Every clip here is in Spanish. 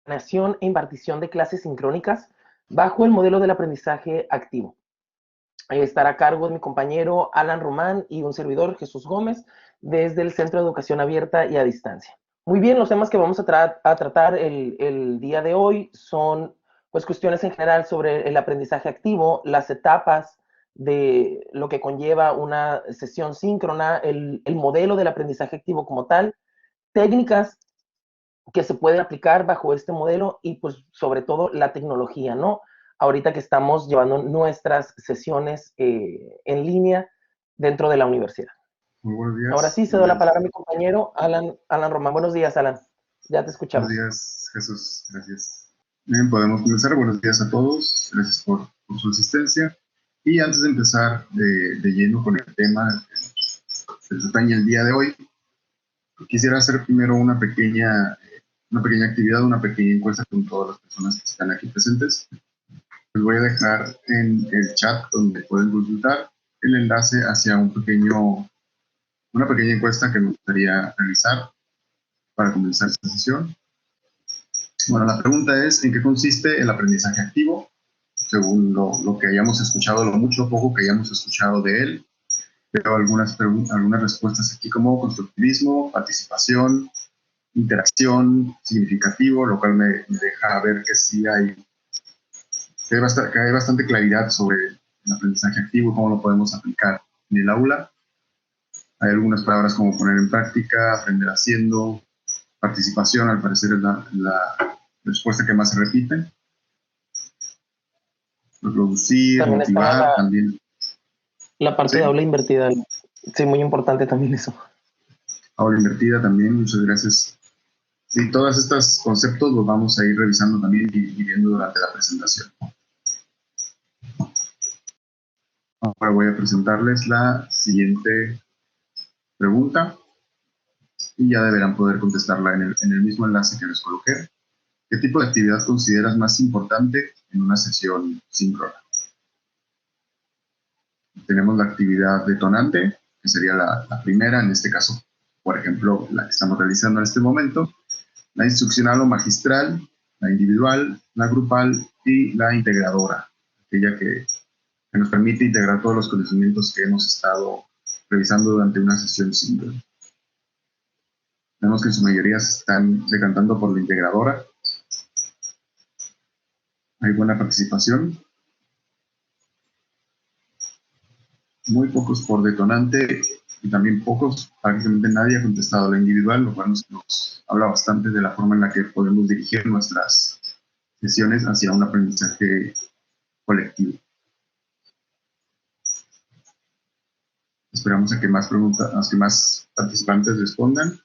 planeación e impartición de clases sincrónicas bajo el modelo del aprendizaje activo. Estará a cargo de mi compañero Alan Román y un servidor, Jesús Gómez, desde el Centro de Educación Abierta y a Distancia. Muy bien, los temas que vamos a tratar el día de hoy son pues cuestiones en general sobre el aprendizaje activo, las etapas de lo que conlleva una sesión síncrona, el modelo del aprendizaje activo como tal, técnicas que se pueden aplicar bajo este modelo y pues sobre todo la tecnología, ¿no? Ahorita que estamos llevando nuestras sesiones en línea dentro de la universidad. Muy buenos Ahora días. sí, cedo la palabra a mi compañero Alan Román. Buenos días, Alan. Ya te Buenos escuchamos. días, Jesús. Gracias. Bien, podemos comenzar. Buenos días a todos. Gracias por su asistencia. Y antes de empezar de lleno con el tema que nos atañe el día de hoy, quisiera hacer primero una pequeña actividad, una pequeña encuesta con todas las personas que están aquí presentes. Les voy a dejar en el chat donde pueden consultar el enlace hacia una pequeña encuesta que me gustaría realizar para comenzar esta sesión. Bueno, la pregunta es, ¿en qué consiste el aprendizaje activo? Según lo que hayamos escuchado, lo mucho o poco que hayamos escuchado de él. Veo algunas respuestas aquí como constructivismo, participación, interacción, significativo, lo cual me deja ver que sí que hay bastante claridad sobre el aprendizaje activo y cómo lo podemos aplicar en el aula. Hay algunas palabras como poner en práctica, aprender haciendo, participación, al parecer es la respuesta que más se repite. Reproducir, También está motivar, también. la parte de Sí, aula invertida. Sí, muy importante también eso. aula invertida también, muchas gracias. Sí, todos estos conceptos los vamos a ir revisando también y viendo durante la presentación. Ahora voy a presentarles la siguiente pregunta y ya deberán poder contestarla en el mismo enlace que les coloqué. ¿Qué tipo de actividad consideras más importante en una sesión síncrona? Tenemos la actividad detonante, que sería la primera, en este caso, por ejemplo, la que estamos realizando en este momento, la instruccional o magistral, la individual, la grupal y la integradora, aquella que nos permite integrar todos los conocimientos que hemos estado revisando durante una sesión síncrona. Vemos que en su mayoría se están decantando por la integradora. Hay buena participación. Muy pocos por detonante y también pocos, prácticamente nadie ha contestado la individual, lo cual nos habla bastante de la forma en la que podemos dirigir nuestras sesiones hacia un aprendizaje colectivo. Esperamos a que más participantes respondan,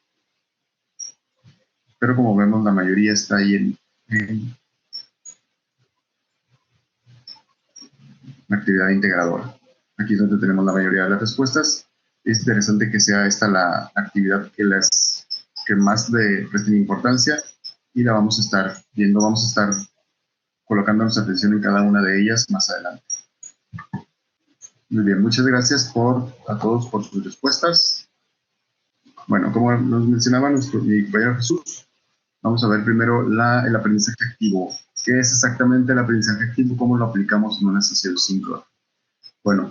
pero como vemos la mayoría está ahí en la actividad integradora. Aquí es donde tenemos la mayoría de las respuestas. Es interesante que sea esta la actividad que más le presten importancia y la vamos a estar viendo, vamos a estar colocando nuestra atención en cada una de ellas más adelante. Muy bien, muchas gracias a todos por sus respuestas. Bueno, como nos mencionaba mi compañero Jesús, vamos a ver primero el aprendizaje activo. ¿Qué es exactamente el aprendizaje activo? ¿Cómo lo aplicamos en una sesión síncrona? Bueno,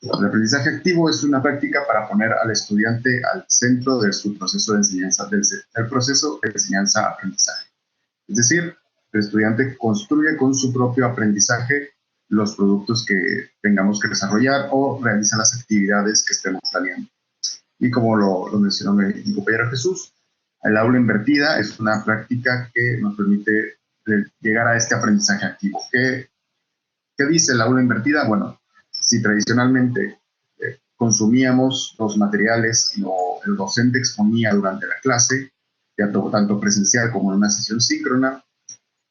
el aprendizaje activo es una práctica para poner al estudiante al centro de su proceso de enseñanza, del proceso de enseñanza-aprendizaje. Es decir, el estudiante construye con su propio aprendizaje los productos que tengamos que desarrollar o realiza las actividades que estemos planeando. Y como lo mencionó mi compañero Jesús, el aula invertida es una práctica que nos permite llegar a este aprendizaje activo. ¿Qué dice el aula invertida? Bueno, si tradicionalmente consumíamos los materiales que el docente exponía durante la clase, tanto presencial como en una sesión síncrona,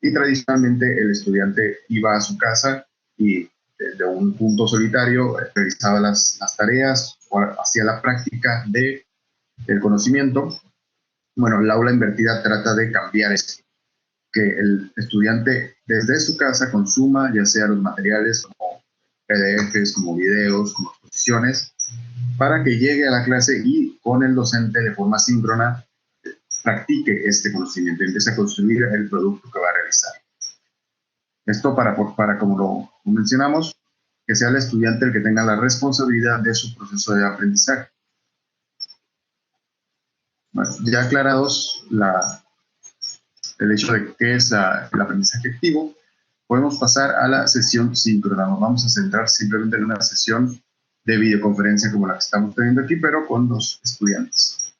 y tradicionalmente el estudiante iba a su casa y de un punto solitario realizaba las tareas o hacía la práctica del conocimiento. Bueno, el aula invertida trata de cambiar esto, que el estudiante desde su casa consuma ya sea los materiales como PDFs, como videos, como exposiciones, para que llegue a la clase y con el docente de forma síncrona practique este conocimiento, empiece a construir el producto que va a realizar. Esto para como lo mencionamos, que sea el estudiante el que tenga la responsabilidad de su proceso de aprendizaje. Bueno, ya aclarados el hecho de qué es el aprendizaje activo, podemos pasar a la sesión síncrona. Nos vamos a centrar simplemente en una sesión de videoconferencia como la que estamos teniendo aquí, pero con los estudiantes.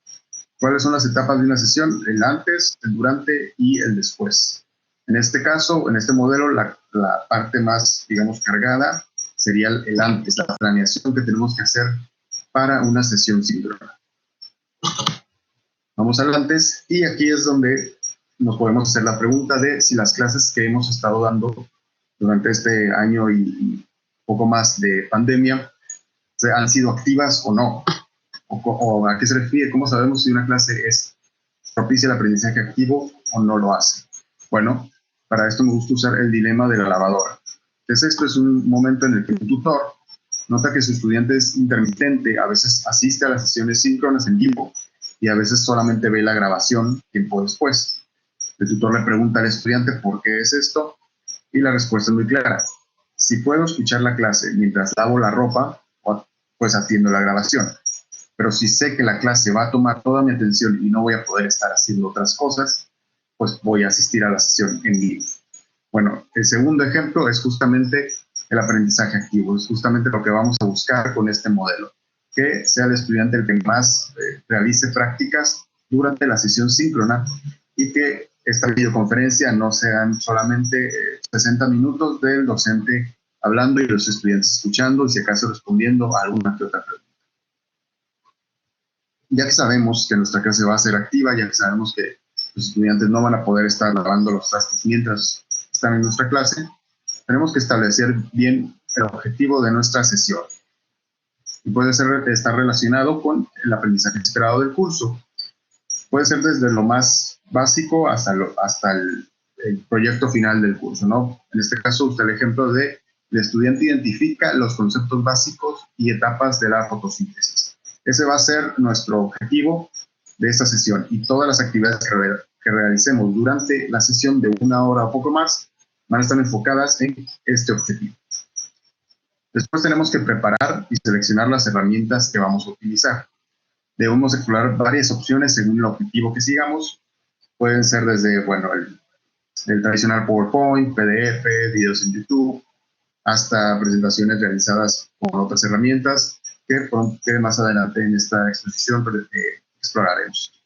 ¿Cuáles son las etapas de una sesión? El antes, el durante y el después. En este caso, en este modelo, la parte más, digamos, cargada sería el antes, la planeación que tenemos que hacer para una sesión síncrona. Vamos al antes y aquí es donde nos podemos hacer la pregunta de si las clases que hemos estado dando durante este año y poco más de pandemia han sido activas o no, o a qué se refiere, cómo sabemos si una clase es propicia al aprendizaje activo o no lo hace. Bueno, para esto me gusta usar el dilema de la lavadora. Entonces, esto es un momento en el que el tutor nota que su estudiante es intermitente, a veces asiste a las sesiones síncronas en vivo y a veces solamente ve la grabación tiempo después. El tutor le pregunta al estudiante por qué es esto y la respuesta es muy clara. Si puedo escuchar la clase mientras lavo la ropa, pues atiendo la grabación. Pero si sé que la clase va a tomar toda mi atención y no voy a poder estar haciendo otras cosas, pues voy a asistir a la sesión en vivo. Bueno, el segundo ejemplo es justamente el aprendizaje activo, es justamente lo que vamos a buscar con este modelo, que sea el estudiante el que más realice prácticas durante la sesión síncrona y que esta videoconferencia no sean solamente 60 minutos del docente hablando y los estudiantes escuchando y si acaso respondiendo a alguna que otra pregunta. Ya que sabemos que nuestra clase va a ser activa, ya que sabemos que los estudiantes no van a poder estar lavando los trastes mientras están en nuestra clase, tenemos que establecer bien el objetivo de nuestra sesión. Y puede estar relacionado con el aprendizaje esperado del curso. Puede ser desde lo más básico hasta el proyecto final del curso, ¿no? En este caso, usted el ejemplo de el estudiante identifica los conceptos básicos y etapas de la fotosíntesis. Ese va a ser nuestro objetivo de esta sesión y todas las actividades que realicemos durante la sesión de 1 hora o poco más van a estar enfocadas en este objetivo. Después tenemos que preparar y seleccionar las herramientas que vamos a utilizar. Debemos explorar varias opciones según el objetivo que sigamos. Pueden ser desde, bueno, el tradicional PowerPoint, PDF, videos en YouTube, hasta presentaciones realizadas con otras herramientas que más adelante en esta exposición exploraremos.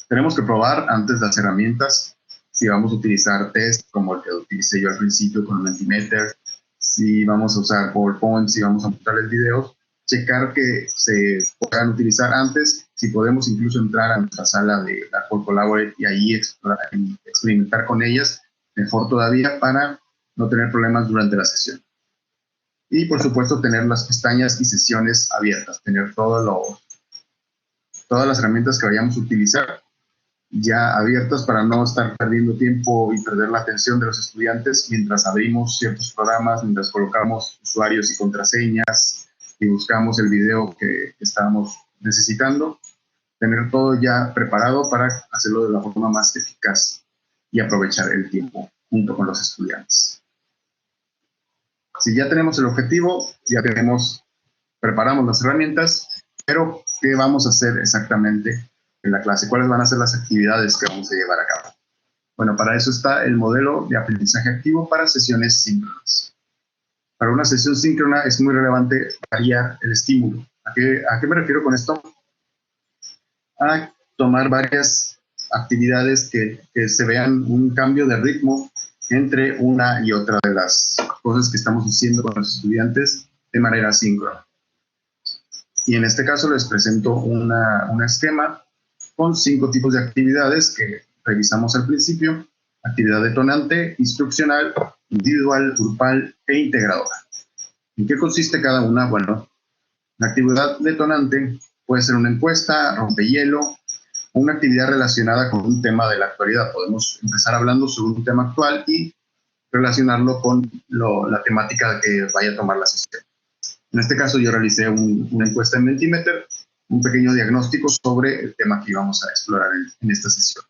Tenemos que probar antes las herramientas si vamos a utilizar test como el que utilicé yo al principio con Mentimeter, si vamos a usar PowerPoint, si vamos a mostrarles videos, checar que se puedan utilizar antes, si podemos incluso entrar a nuestra sala de la Collaborate y ahí experimentar con ellas, mejor todavía para no tener problemas durante la sesión. Y por supuesto tener las pestañas y sesiones abiertas, tener todas las herramientas que vayamos a utilizar ya abiertas para no estar perdiendo tiempo y perder la atención de los estudiantes mientras abrimos ciertos programas, mientras colocamos usuarios y contraseñas y buscamos el video que estamos necesitando. Tener todo ya preparado para hacerlo de la forma más eficaz y aprovechar el tiempo junto con los estudiantes. Si ya tenemos el objetivo, ya preparamos las herramientas, pero ¿qué vamos a hacer exactamente en la clase? ¿Cuáles van a ser las actividades que vamos a llevar a cabo? Bueno, para eso está el modelo de aprendizaje activo para sesiones síncronas. Para una sesión síncrona es muy relevante variar el estímulo. ¿A qué me refiero con esto? A tomar varias actividades que se vean un cambio de ritmo entre una y otra de las cosas que estamos haciendo con los estudiantes de manera síncrona. Y en este caso les presento un esquema con 5 tipos de actividades que revisamos al principio: actividad detonante, instruccional, individual, grupal e integradora. ¿En qué consiste cada una? Bueno, la actividad detonante puede ser una encuesta, rompehielo, o una actividad relacionada con un tema de la actualidad. Podemos empezar hablando sobre un tema actual y relacionarlo con la temática que vaya a tomar la sesión. En este caso yo realicé una encuesta en Mentimeter un pequeño diagnóstico sobre el tema que íbamos a explorar en esta sesión.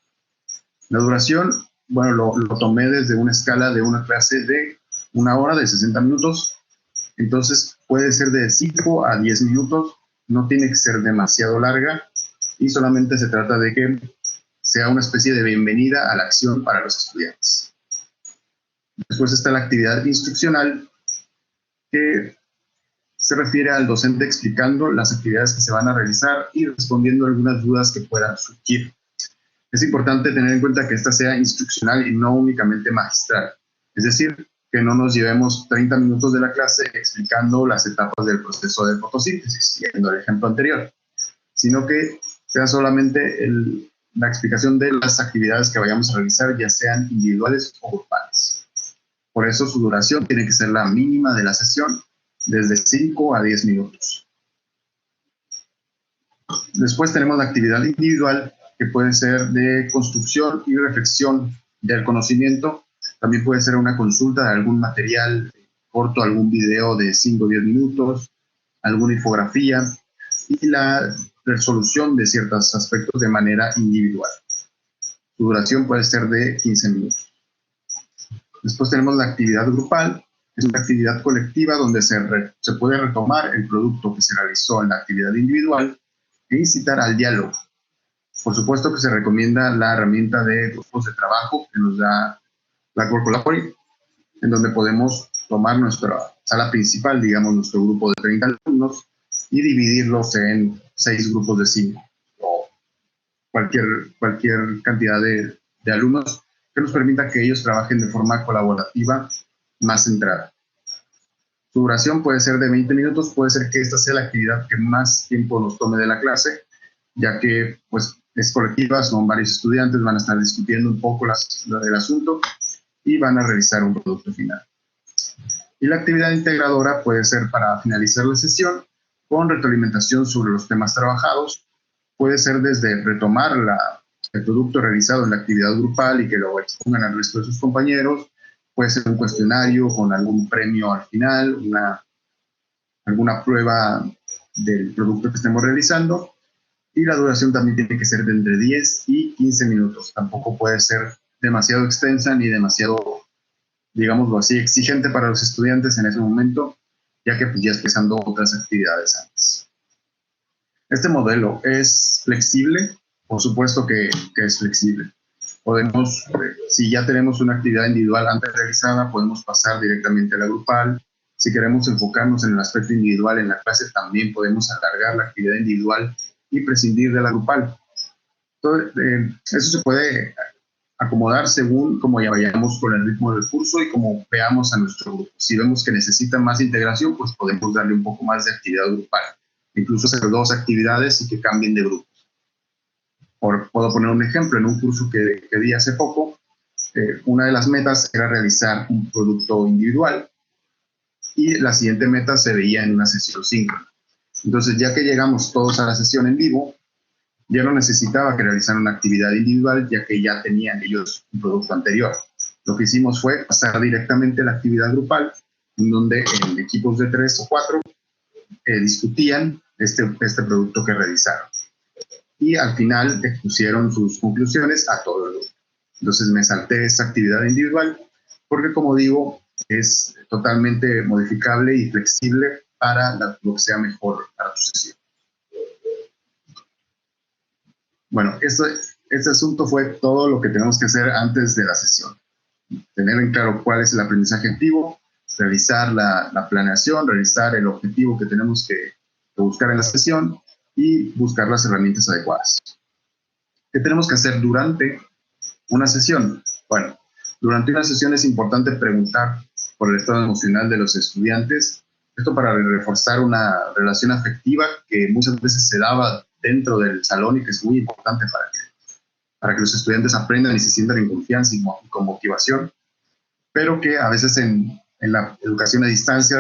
La duración, bueno, lo tomé desde una escala de una clase de 1 hora, de 60 minutos. Entonces puede ser de 5 a 10 minutos, no tiene que ser demasiado larga y solamente se trata de que sea una especie de bienvenida a la acción para los estudiantes. Después está la actividad instruccional, que se refiere al docente explicando las actividades que se van a realizar y respondiendo algunas dudas que puedan surgir. Es importante tener en cuenta que esta sea instruccional y no únicamente magistral. Es decir, que no nos llevemos 30 minutos de la clase explicando las etapas del proceso de fotosíntesis, siguiendo el ejemplo anterior, sino que sea solamente la explicación de las actividades que vayamos a realizar, ya sean individuales o grupales. Por eso su duración tiene que ser la mínima de la sesión, desde 5 a 10 minutos. Después tenemos la actividad individual, que puede ser de construcción y reflexión del conocimiento. También puede ser una consulta de algún material corto, algún video de 5 o 10 minutos, alguna infografía y la resolución de ciertos aspectos de manera individual. Su duración puede ser de 15 minutos. Después tenemos la actividad grupal. Es una actividad colectiva donde se puede retomar el producto que se realizó en la actividad individual e incitar al diálogo. Por supuesto que se recomienda la herramienta de grupos de trabajo que nos da Blackboard Collaborate, en donde podemos tomar nuestra sala principal, digamos nuestro grupo de 30 alumnos, y dividirlos en 6 grupos de 5 o cualquier cantidad de alumnos que nos permita que ellos trabajen de forma colaborativa más centrada. Su duración puede ser de 20 minutos, puede ser que esta sea la actividad que más tiempo nos tome de la clase, ya que pues, es colectiva, son varios estudiantes, van a estar discutiendo un poco el asunto y van a realizar un producto final. Y la actividad integradora puede ser para finalizar la sesión con retroalimentación sobre los temas trabajados. Puede ser desde retomar el producto realizado en la actividad grupal y que lo expongan al resto de sus compañeros. Puede ser un cuestionario con algún premio al final, alguna prueba del producto que estemos realizando. Y la duración también tiene que ser de entre 10 y 15 minutos. Tampoco puede ser demasiado extensa ni demasiado, digámoslo así, exigente para los estudiantes en ese momento, ya que pues, ya empezando otras actividades antes. Este modelo es flexible, por supuesto que es flexible. Podemos, si ya tenemos una actividad individual antes realizada, podemos pasar directamente a la grupal. Si queremos enfocarnos en el aspecto individual en la clase, también podemos alargar la actividad individual y prescindir de la grupal. Entonces, eso se puede acomodar según como ya vayamos con el ritmo del curso y como veamos a nuestro grupo. Si vemos que necesita más integración, pues podemos darle un poco más de actividad grupal. Incluso hacer 2 actividades y que cambien de grupo. Puedo poner un ejemplo. En un curso que di hace poco, una de las metas era realizar un producto individual y la siguiente meta se veía en una sesión síncrona. Entonces, ya que llegamos todos a la sesión en vivo, ya no necesitaba que realizaran una actividad individual, ya que ya tenían ellos un producto anterior. Lo que hicimos fue pasar directamente a la actividad grupal, en donde en equipos de 3 o 4 discutían este producto que realizaron. Y al final expusieron sus conclusiones a todo el grupo. Entonces me salté esta actividad individual porque, como digo, es totalmente modificable y flexible para lo que sea mejor para tu sesión. Bueno, este asunto fue todo lo que tenemos que hacer antes de la sesión. Tener en claro cuál es el aprendizaje activo, realizar la planeación, realizar el objetivo que tenemos que buscar en la sesión y buscar las herramientas adecuadas. ¿Qué tenemos que hacer durante una sesión? Bueno, durante una sesión es importante preguntar por el estado emocional de los estudiantes, esto para reforzar una relación afectiva que muchas veces se daba dentro del salón y que es muy importante para que los estudiantes aprendan y se sientan en confianza y con motivación, pero que a veces en la educación a distancia,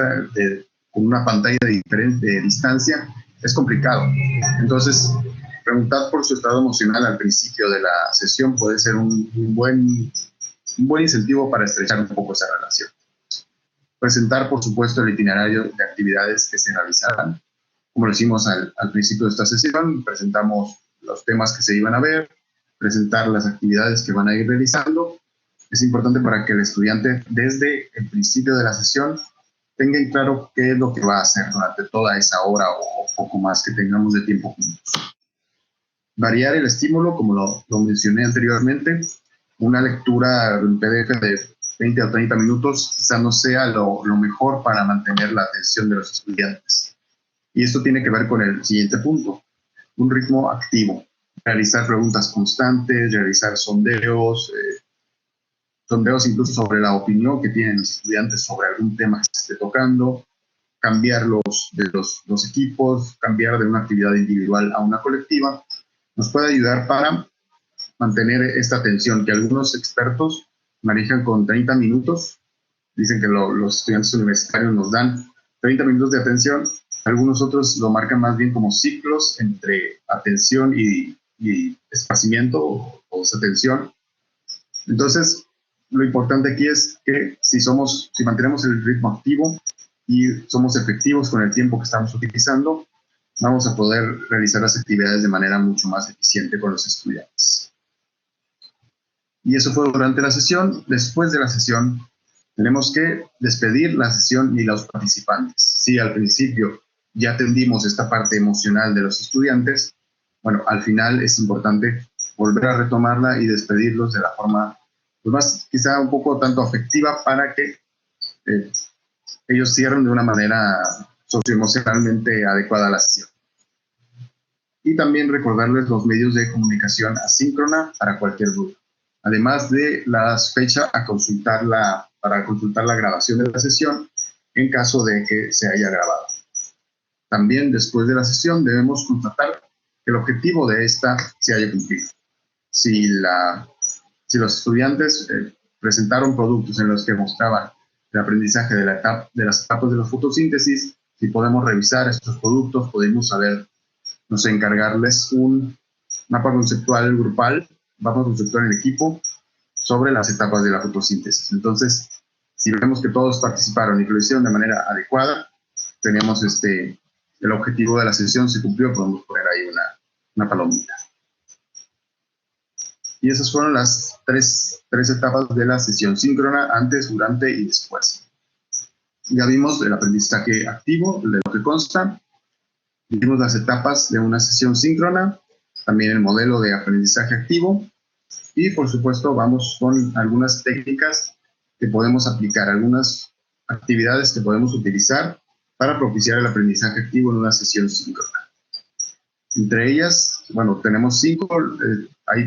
con una pantalla de distancia, es complicado. Entonces, preguntar por su estado emocional al principio de la sesión puede ser un buen incentivo para estrechar un poco esa relación. Presentar, por supuesto, el itinerario de actividades que se realizarán como lo hicimos al principio de esta sesión, presentamos los temas que se iban a ver, presentar las actividades que van a ir realizando. Es importante para que el estudiante desde el principio de la sesión tenga en claro qué es lo que va a hacer durante toda esa hora o poco más que tengamos de tiempo juntos. Variar el estímulo, como lo mencioné anteriormente, una lectura en PDF de 20 o 30 minutos quizá no sea lo mejor para mantener la atención de los estudiantes. Y esto tiene que ver con el siguiente punto, un ritmo activo, realizar preguntas constantes, realizar sondeos incluso sobre la opinión que tienen los estudiantes sobre algún tema que se esté tocando, cambiar los equipos, cambiar de una actividad individual a una colectiva, nos puede ayudar para mantener esta atención que algunos expertos manejan con 30 minutos. Dicen que los estudiantes universitarios nos dan 30 minutos de atención. Algunos otros lo marcan más bien como ciclos entre atención y esparcimiento o desatención. Entonces, lo importante aquí es que si mantenemos el ritmo activo y somos efectivos con el tiempo que estamos utilizando, vamos a poder realizar las actividades de manera mucho más eficiente con los estudiantes. Y eso fue durante la sesión. Después de la sesión, tenemos que despedir la sesión y los participantes. Si al principio ya atendimos esta parte emocional de los estudiantes, bueno, al final es importante volver a retomarla y despedirlos de la forma, pues más quizá un poco tanto afectiva para que ellos cierren de una manera socioemocionalmente adecuada a la sesión. Y también recordarles los medios de comunicación asíncrona para cualquier duda. Además de las fechas para consultar la grabación de la sesión en caso de que se haya grabado. También después de la sesión debemos constatar que el objetivo de esta se haya cumplido. Si los estudiantes presentaron productos en los que mostraban el aprendizaje de las etapas de la fotosíntesis, si podemos revisar estos productos, podemos encargarles un mapa conceptual grupal, mapa conceptual en equipo, sobre las etapas de la fotosíntesis. Entonces, si vemos que todos participaron y que lo hicieron de manera adecuada, tenemos el objetivo de la sesión se cumplió, podemos poner ahí una palomita. Y esas fueron las tres etapas de la sesión síncrona, antes, durante y después. Ya vimos el aprendizaje activo, de lo que consta. Vimos las etapas de una sesión síncrona, también el modelo de aprendizaje activo. Y, por supuesto, vamos con algunas técnicas que podemos aplicar, algunas actividades que podemos utilizar para propiciar el aprendizaje activo en una sesión síncrona. Entre ellas, bueno, tenemos 5,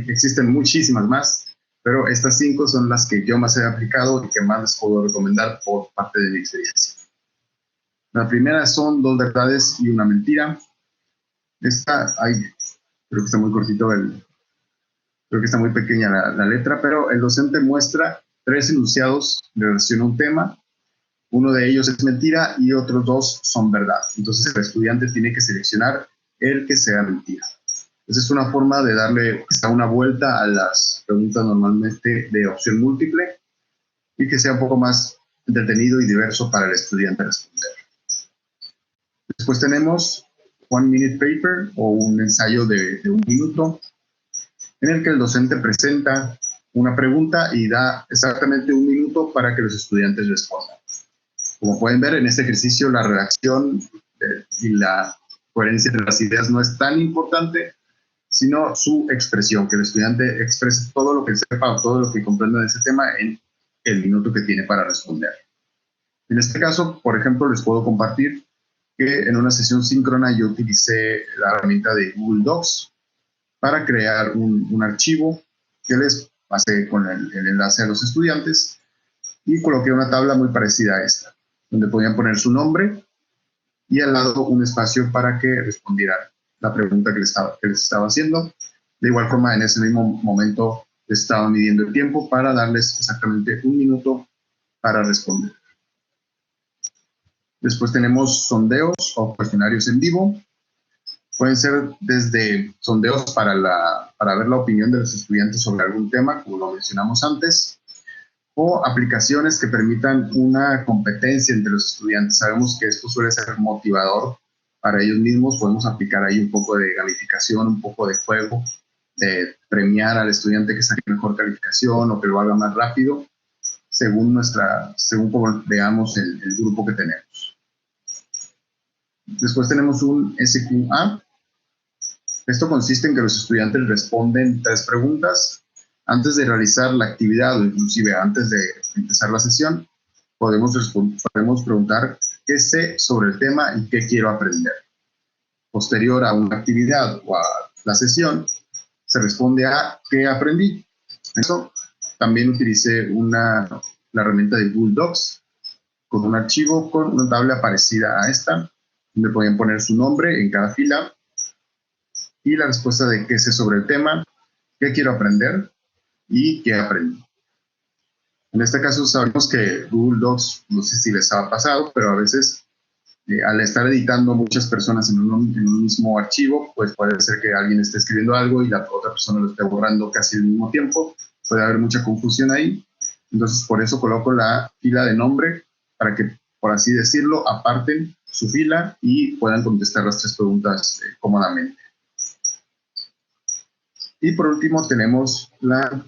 existen muchísimas más, pero estas 5 son las que yo más he aplicado y que más les puedo recomendar por parte de mi experiencia. La primera son 2 verdades y una mentira. Creo que está muy cortito, creo que está muy pequeña la letra, pero el docente muestra 3 enunciados en relación a un tema. Uno de ellos es mentira y otros 2 son verdad. Entonces el estudiante tiene que seleccionar el que sea mentira. Esa es una forma de darle una vuelta a las preguntas normalmente de opción múltiple y que sea un poco más entretenido y diverso para el estudiante responder. Después tenemos One Minute Paper o un ensayo de 1 minuto en el que el docente presenta una pregunta y da exactamente 1 minuto para que los estudiantes respondan. Como pueden ver, en este ejercicio la redacción y la coherencia de las ideas no es tan importante, sino su expresión, que el estudiante exprese todo lo que sepa o todo lo que comprenda de ese tema en el minuto que tiene para responder. En este caso, por ejemplo, les puedo compartir que en una sesión síncrona yo utilicé la herramienta de Google Docs para crear un archivo que les pasé con el enlace a los estudiantes y coloqué una tabla muy parecida a esta, donde podían poner su nombre y al lado un espacio para que respondieran la pregunta que les estaba haciendo. De igual forma, en ese mismo momento les estaba midiendo el tiempo para darles exactamente 1 minuto para responder. Después tenemos sondeos o cuestionarios en vivo. Pueden ser desde sondeos para ver la opinión de los estudiantes sobre algún tema, como lo mencionamos antes, o aplicaciones que permitan una competencia entre los estudiantes. Sabemos que esto suele ser motivador para ellos mismos. Podemos aplicar ahí un poco de gamificación, un poco de juego, de premiar al estudiante que saque mejor calificación o que lo haga más rápido, según como veamos el grupo que tenemos. Después tenemos un SQA. Esto consiste en que los estudiantes responden 3 preguntas. Antes de realizar la actividad o inclusive antes de empezar la sesión, podemos preguntar qué sé sobre el tema y qué quiero aprender. Posterior a una actividad o a la sesión, se responde a qué aprendí. Eso también utilicé la herramienta de Google Docs con un archivo con una tabla parecida a esta, donde pueden poner su nombre en cada fila y la respuesta de qué sé sobre el tema, qué quiero aprender y qué aprendí. En este caso sabemos que Google Docs, no sé si les ha pasado, pero a veces al estar editando muchas personas en un mismo archivo, pues puede ser que alguien esté escribiendo algo y la otra persona lo esté borrando casi al mismo tiempo. Puede haber mucha confusión ahí. Entonces, por eso coloco la fila de nombre para que, por así decirlo, aparten su fila y puedan contestar las 3 preguntas cómodamente. Y por último tenemos la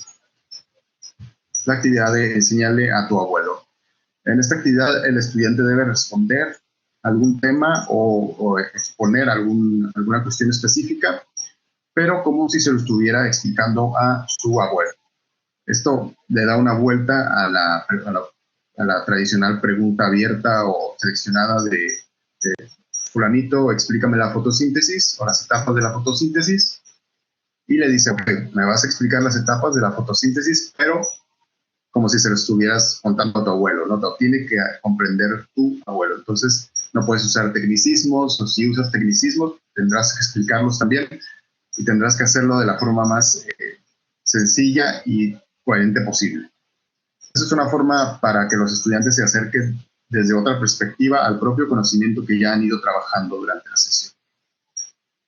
actividad de enseñarle a tu abuelo. En esta actividad el estudiante debe responder algún tema o exponer alguna cuestión específica, pero como si se lo estuviera explicando a su abuelo. Esto le da una vuelta a la tradicional pregunta abierta o seleccionada de fulanito, explícame la fotosíntesis o las etapas de la fotosíntesis, y le dice, ok, me vas a explicar las etapas de la fotosíntesis, pero como si se lo estuvieras contando a tu abuelo, ¿no? Lo tiene que comprender tu abuelo. Entonces, no puedes usar tecnicismos, o si usas tecnicismos, tendrás que explicarlos también y tendrás que hacerlo de la forma más sencilla y coherente posible. Esa es una forma para que los estudiantes se acerquen desde otra perspectiva al propio conocimiento que ya han ido trabajando durante la sesión.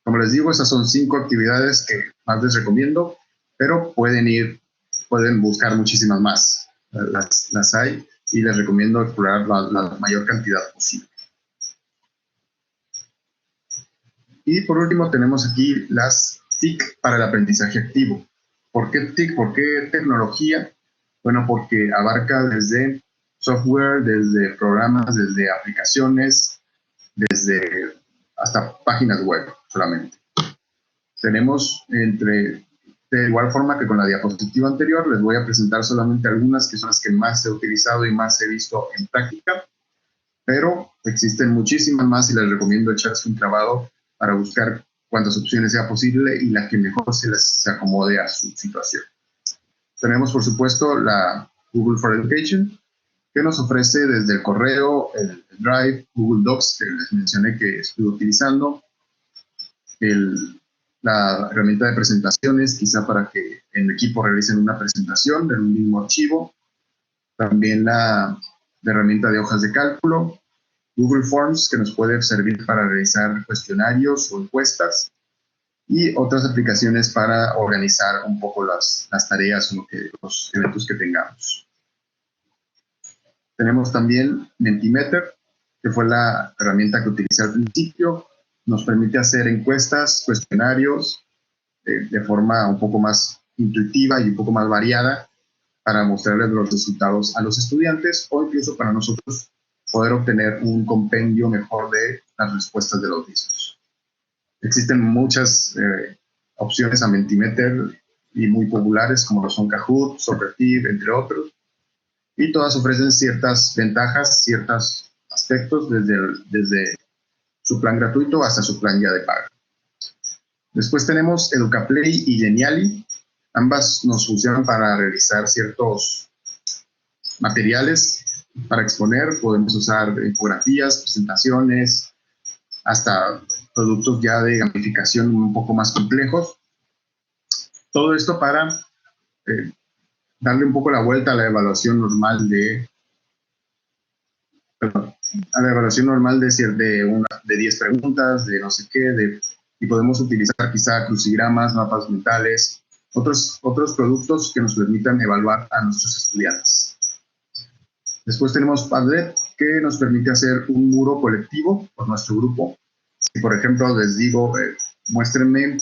Como les digo, esas son 5 actividades que más les recomiendo, pero pueden buscar muchísimas más. Las hay y les recomiendo explorar la mayor cantidad posible. Y por último tenemos aquí las TIC para el aprendizaje activo. ¿Por qué TIC? ¿Por qué tecnología? Bueno, porque abarca desde software, desde programas, desde aplicaciones, desde hasta páginas web solamente. Tenemos de igual forma que con la diapositiva anterior, les voy a presentar solamente algunas que son las que más he utilizado y más he visto en práctica, pero existen muchísimas más y les recomiendo echarse un clavado para buscar cuántas opciones sea posible y la que mejor se acomode a su situación. Tenemos, por supuesto, la Google for Education, que nos ofrece desde el correo, el Drive, Google Docs, que les mencioné que estoy utilizando, la herramienta de presentaciones, quizá para que en equipo realicen una presentación en un mismo archivo, también la herramienta de hojas de cálculo, Google Forms, que nos puede servir para realizar cuestionarios o encuestas, y otras aplicaciones para organizar un poco las tareas o los eventos que tengamos. Tenemos también Mentimeter, que fue la herramienta que utilicé al principio. Nos permite hacer encuestas, cuestionarios, de forma un poco más intuitiva y un poco más variada para mostrarles los resultados a los estudiantes o incluso para nosotros poder obtener un compendio mejor de las respuestas de los mismos. Existen muchas opciones a Mentimeter y muy populares como lo son Kahoot, Socrative, entre otros, y todas ofrecen ciertas ventajas, ciertos aspectos desde su plan gratuito hasta su plan ya de paga. Después tenemos Educaplay y Geniali. Ambas nos funcionan para realizar ciertos materiales para exponer. Podemos usar infografías, presentaciones, hasta productos ya de gamificación un poco más complejos. Todo esto para darle un poco la vuelta a la evaluación normal de 10 preguntas, de no sé qué, y podemos utilizar quizá crucigramas, mapas mentales, otros productos que nos permitan evaluar a nuestros estudiantes. Después tenemos Padlet, que nos permite hacer un muro colectivo por nuestro grupo, Si, por ejemplo, les digo, muéstrenme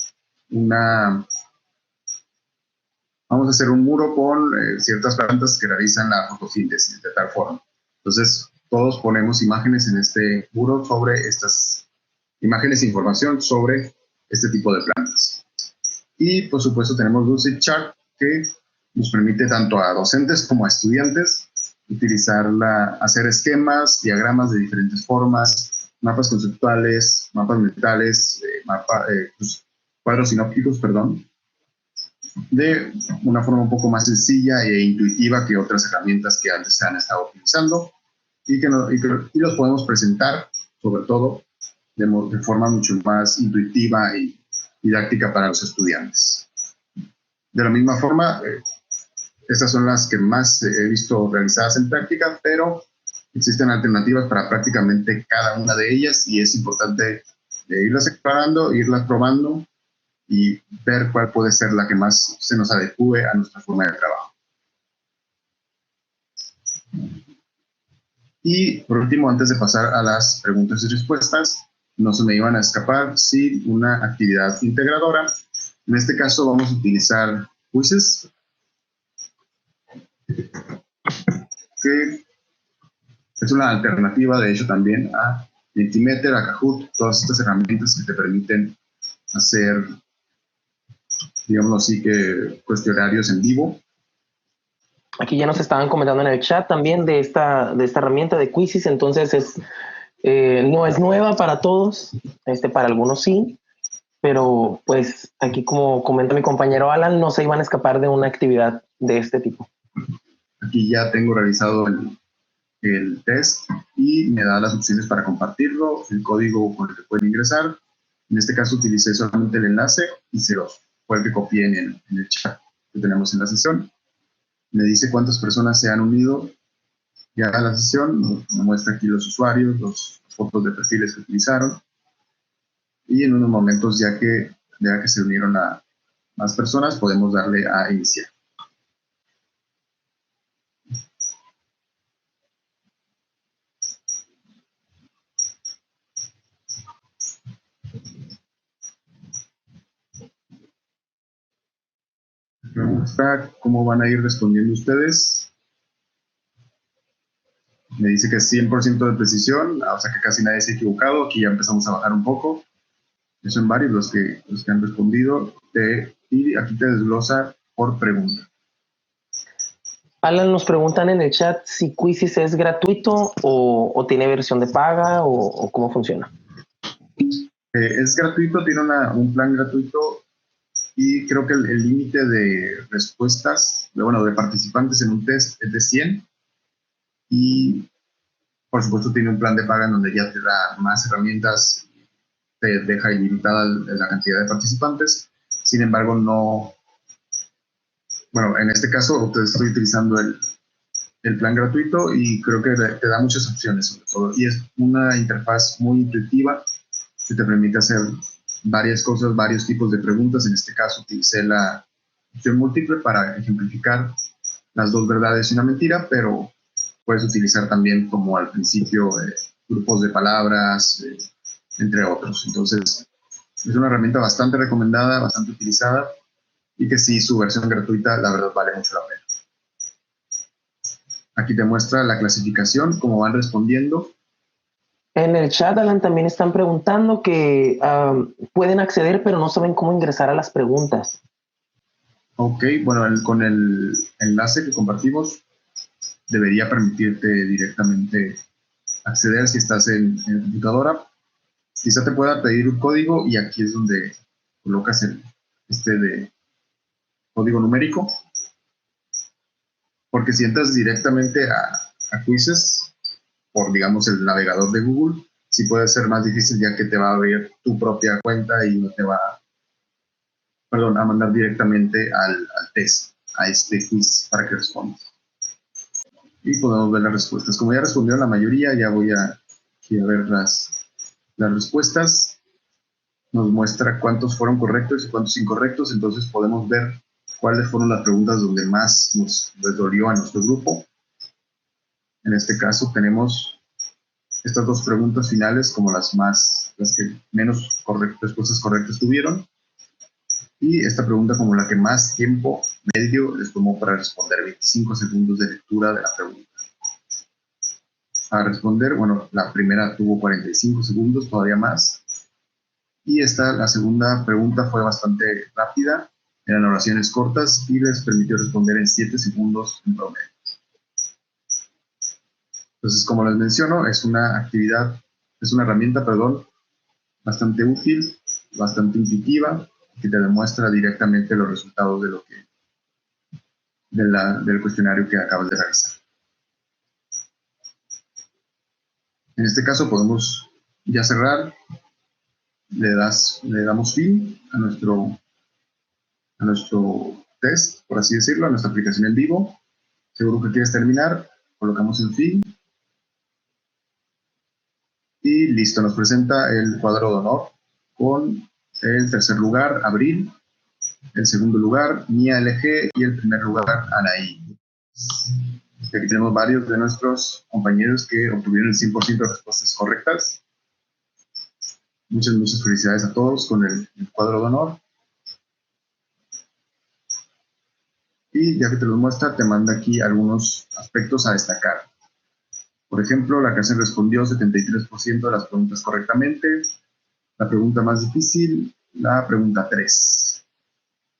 vamos a hacer un muro con ciertas plantas que realizan la fotosíntesis de tal forma. Entonces, todos ponemos imágenes en este muro sobre estas imágenes e información sobre este tipo de plantas. Y, por supuesto, tenemos Lucidchart, que nos permite tanto a docentes como a estudiantes hacer esquemas, diagramas de diferentes formas, mapas conceptuales, mapas mentales, cuadros sinópticos, perdón, de una forma un poco más sencilla e intuitiva que otras herramientas que antes se han estado utilizando y los podemos presentar, sobre todo, de forma mucho más intuitiva y didáctica para los estudiantes. De la misma forma, estas son las que más he visto realizadas en práctica, pero existen alternativas para prácticamente cada una de ellas y es importante irlas explorando, irlas probando y ver cuál puede ser la que más se nos adecue a nuestra forma de trabajo. Y por último, antes de pasar a las preguntas y respuestas, no se me iban a escapar una actividad integradora. En este caso vamos a utilizar quizzes, que es una alternativa, de hecho, también a Mentimeter, a Kahoot, todas estas herramientas que te permiten hacer, digámoslo así, que cuestionarios en vivo. Aquí ya nos estaban comentando en el chat también de esta herramienta de Quizzes, entonces no es nueva para todos, para algunos sí, pero pues aquí, como comenta mi compañero Alan, no se iban a escapar de una actividad de este tipo. Aquí ya tengo realizado el test y me da las opciones para compartirlo, el código con el que pueden ingresar. En este caso utilicé solamente el enlace y fue el que copié en el chat que tenemos en la sesión. Me dice cuántas personas se han unido ya a la sesión, me muestra aquí los usuarios, las fotos de perfiles que utilizaron, y en unos momentos, ya que se unieron a más personas, podemos darle a iniciar. Me muestra cómo van a ir respondiendo ustedes. Me dice que es 100% de precisión, o sea que casi nadie se ha equivocado. Aquí ya empezamos a bajar un poco. Son varios los que han respondido. Y aquí te desglosa por pregunta. Alan, nos preguntan en el chat si Quizzes es gratuito o tiene versión de paga o cómo funciona. Es gratuito, tiene un plan gratuito y creo que el límite de respuestas, de participantes en un test es de 100 y por supuesto tiene un plan de paga en donde ya te da más herramientas, te deja ilimitada la cantidad de participantes. Sin embargo, en este caso estoy utilizando el plan gratuito y creo que te da muchas opciones sobre todo y es una interfaz muy intuitiva que te permite hacer varias cosas, varios tipos de preguntas. En este caso utilicé la opción múltiple para ejemplificar las dos verdades y una mentira, pero puedes utilizar también, como al principio, grupos de palabras, entre otros. Entonces, es una herramienta bastante recomendada, bastante utilizada, y que sí, su versión gratuita, la verdad, vale mucho la pena. Aquí te muestra la clasificación, cómo van respondiendo. En el chat, Alan, también están preguntando que pueden acceder, pero no saben cómo ingresar a las preguntas. Ok, con el enlace que compartimos, debería permitirte directamente acceder si estás en computadora. Quizá te pueda pedir un código y aquí es donde colocas de código numérico. Porque si entras directamente a Quizzes por, digamos, el navegador de Google, sí puede ser más difícil, ya que te va a abrir tu propia cuenta y no te va a mandar directamente al test, a este quiz para que respondas. Y podemos ver las respuestas. Como ya respondieron la mayoría, ya voy a ver las respuestas. Nos muestra cuántos fueron correctos y cuántos incorrectos, entonces podemos ver cuáles fueron las preguntas donde más nos dolió a nuestro grupo. En este caso tenemos estas dos preguntas finales como las más las que menos respuestas correctas tuvieron. Y esta pregunta como la que más tiempo medio les tomó para responder, 25 segundos de lectura de la pregunta. A responder, bueno, la primera tuvo 45 segundos, todavía más. Y la segunda pregunta fue bastante rápida, eran oraciones cortas y les permitió responder en 7 segundos en promedio. Entonces, como les menciono, es una herramienta, bastante útil, bastante intuitiva, que te demuestra directamente los resultados del cuestionario que acabas de realizar. En este caso podemos ya cerrar, le damos fin a nuestro test, por así decirlo, a nuestra aplicación en vivo. Seguro que quieres terminar, colocamos en fin. Y listo, nos presenta el cuadro de honor con el tercer lugar, Abril, el segundo lugar, Mía LG, y el primer lugar, Anaí. Aquí tenemos varios de nuestros compañeros que obtuvieron el 100% de respuestas correctas. Muchas felicidades a todos con el cuadro de honor. Y ya que te los muestra, te manda aquí algunos aspectos a destacar. Por ejemplo, la clase respondió 73% de las preguntas correctamente. La pregunta más difícil, la pregunta 3.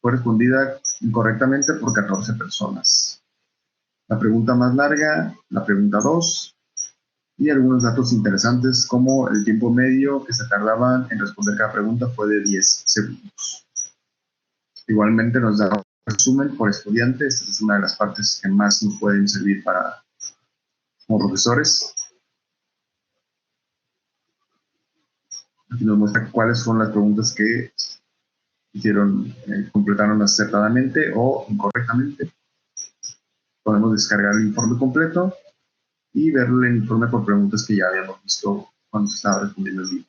Fue respondida incorrectamente por 14 personas. La pregunta más larga, la pregunta 2. Y algunos datos interesantes como el tiempo medio que se tardaban en responder cada pregunta fue de 10 segundos. Igualmente nos da un resumen por estudiante. Esta es una de las partes que más nos pueden servir como profesores. Aquí nos muestra cuáles son las preguntas que completaron acertadamente o incorrectamente. Podemos descargar el informe completo y ver el informe por preguntas que ya habíamos visto cuando se estaba respondiendo el libro,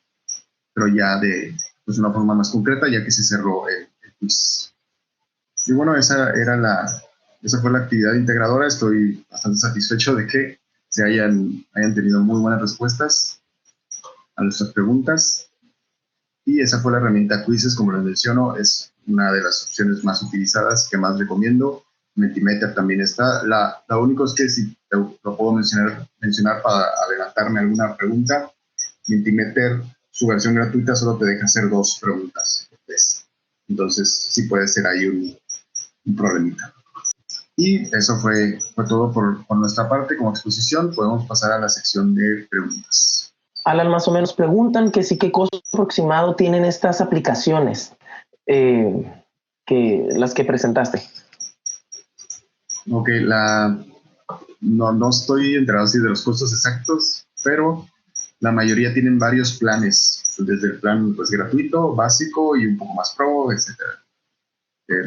pero ya de una forma más concreta, ya que se cerró el quiz. Y bueno, esa fue la actividad integradora. Estoy bastante satisfecho de que hayan tenido muy buenas respuestas a nuestras preguntas. Y esa fue la herramienta Quizzes, como les menciono, es una de las opciones más utilizadas que más recomiendo. Mentimeter también está. Lo único es que si lo puedo mencionar para adelantarme alguna pregunta, Mentimeter, su versión gratuita solo te deja hacer 2 preguntas. Entonces sí puede ser ahí un problemita. Y eso fue todo por nuestra parte como exposición. Podemos pasar a la sección de preguntas. Alan, más o menos preguntan que sí, qué costo aproximado tienen estas aplicaciones, las que presentaste. Ok, no estoy enterado así de los costos exactos, pero la mayoría tienen varios planes, desde el plan gratuito, básico y un poco más pro, etc.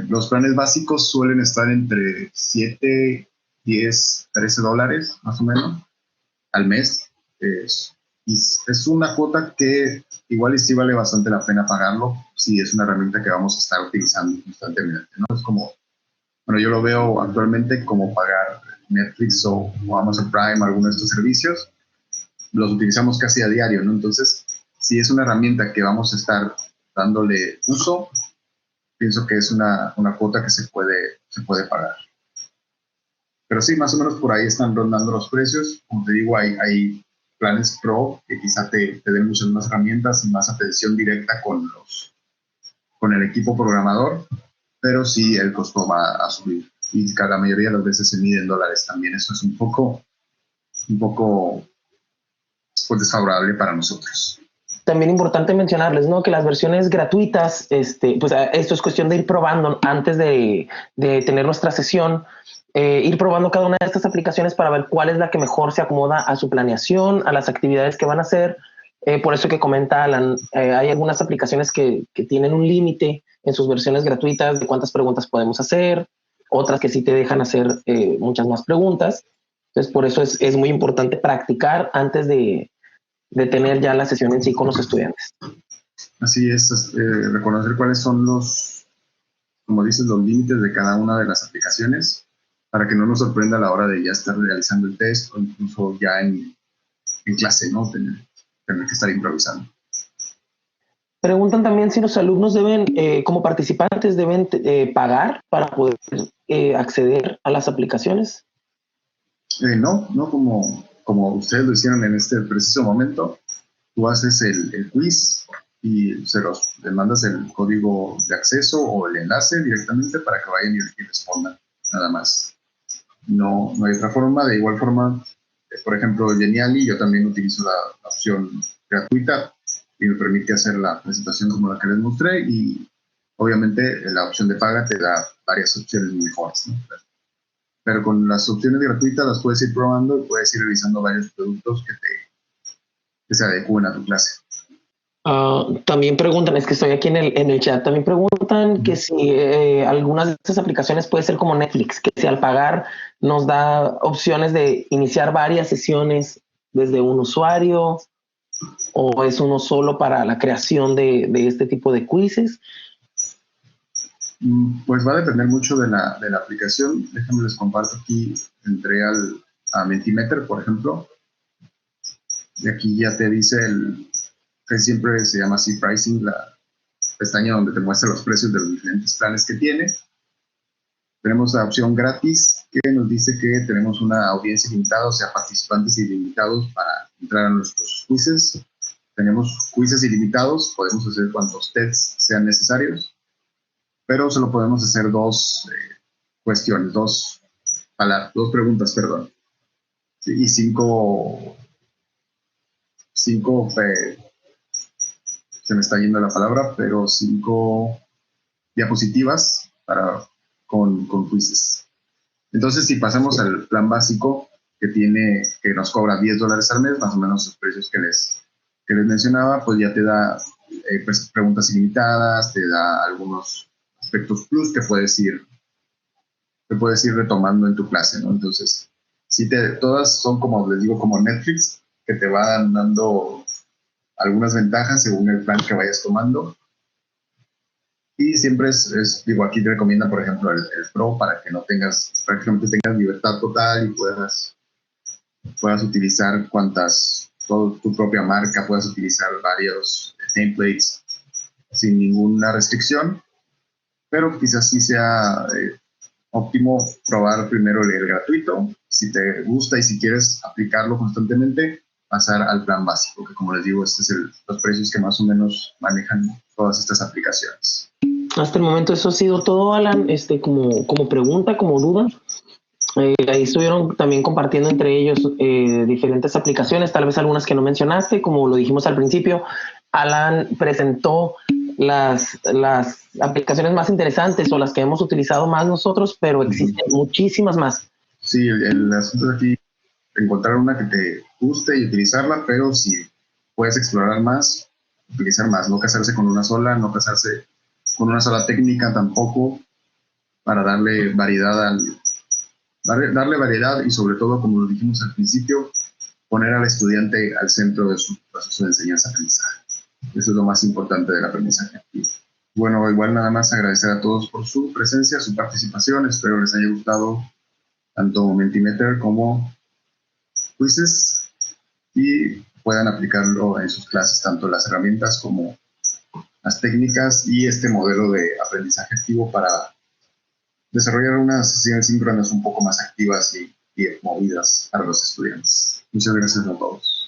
Los planes básicos suelen estar entre 7, 10, 13 dólares más o menos al mes. Es una cuota que igual y sí vale bastante la pena pagarlo si es una herramienta que vamos a estar utilizando constantemente, ¿no? Es como, yo lo veo actualmente como pagar Netflix o Amazon Prime, alguno de estos servicios, los utilizamos casi a diario, ¿no? Entonces, si es una herramienta que vamos a estar dándole uso, pienso que es una cuota que se puede pagar. Pero sí, más o menos por ahí están rondando los precios. Como te digo, hay planes pro que quizá te den muchas más herramientas y más atención directa con el equipo programador, pero sí el costo va a subir. Y la mayoría de las veces se mide en dólares también. Eso es un poco desfavorable para nosotros. También importante mencionarles, ¿no?, que las versiones gratuitas, pues esto es cuestión de ir probando antes de tener nuestra sesión, ir probando cada una de estas aplicaciones para ver cuál es la que mejor se acomoda a su planeación, a las actividades que van a hacer. Por eso que comenta Alan, hay algunas aplicaciones que tienen un límite en sus versiones gratuitas de cuántas preguntas podemos hacer, otras que sí te dejan hacer muchas más preguntas. Entonces, por eso es muy importante practicar antes de tener ya la sesión en sí con los estudiantes. Así es, reconocer cuáles son como dices, los límites de cada una de las aplicaciones para que no nos sorprenda a la hora de ya estar realizando el test o incluso ya en clase, ¿no? Tener que estar improvisando. Preguntan también si los alumnos deben, como participantes, deben pagar para poder acceder a las aplicaciones. No como ustedes lo hicieron en este preciso momento. Tú haces el quiz y le mandas el código de acceso o el enlace directamente para que vayan y respondan, nada más. No hay otra forma. De igual forma, por ejemplo, Geniali, yo también utilizo la opción gratuita y me permite hacer la presentación como la que les mostré, y obviamente la opción de paga te da varias opciones mejores, ¿no? Pero con las opciones gratuitas las puedes ir probando y puedes ir revisando varios productos que se adecúen a tu clase. También preguntan, es que estoy aquí en el chat, también preguntan que si algunas de estas aplicaciones puede ser como Netflix, que si al pagar nos da opciones de iniciar varias sesiones desde un usuario, o es uno solo para la creación de este tipo de quizzes. Pues va a depender mucho de la aplicación. Déjenme les comparto aquí. Entré a Mentimeter, por ejemplo, y aquí ya te dice que siempre se llama así pricing, la pestaña donde te muestra los precios de los diferentes planes que tiene. Tenemos la opción gratis, que nos dice que tenemos una audiencia limitada, o sea, participantes ilimitados para entrar a nuestros quizzes. Tenemos quizzes ilimitados, podemos hacer cuantos tests sean necesarios, pero solo podemos hacer dos cuestiones, dos preguntas, perdón, y cinco, se me está yendo la palabra, pero 5 diapositivas con quizzes. Entonces, si pasamos al plan básico, que nos cobra $10 al mes, más o menos los precios que les mencionaba, pues ya te da pues, preguntas ilimitadas, te da algunos aspectos plus que puedes ir retomando en tu clase, ¿no? Entonces, todas son, como les digo, como Netflix, que te van dando algunas ventajas según el plan que vayas tomando. Y siempre digo, aquí te recomiendan, por ejemplo, el Pro, para que prácticamente tengas libertad total y puedas utilizar tu propia marca, puedas utilizar varios templates sin ninguna restricción, pero quizás sí sea óptimo probar primero el gratuito. Si te gusta y si quieres aplicarlo constantemente, pasar al plan básico, que como les digo, este es los precios que más o menos manejan todas estas aplicaciones. Hasta el momento eso ha sido todo, Alan, como pregunta, como duda. Ahí estuvieron también compartiendo entre ellos diferentes aplicaciones, tal vez algunas que no mencionaste, como lo dijimos al principio. Alan presentó las aplicaciones más interesantes o las que hemos utilizado más nosotros, pero existen muchísimas más. Sí, el asunto de aquí, encontrar una que te guste y utilizarla, pero si puedes explorar más, utilizar más, no casarse con una sola, no casarse con una sola técnica tampoco, para darle variedad y sobre todo, como lo dijimos al principio, poner al estudiante al centro de su proceso de enseñanza-aprendizaje. Eso es lo más importante del aprendizaje activo. Bueno, igual nada más agradecer a todos por su presencia, su participación. Espero les haya gustado tanto Mentimeter como Quizzes y puedan aplicarlo en sus clases, tanto las herramientas como las técnicas y este modelo de aprendizaje activo para desarrollar unas sesiones síncronas un poco más activas y movidas para los estudiantes. Muchas gracias a todos.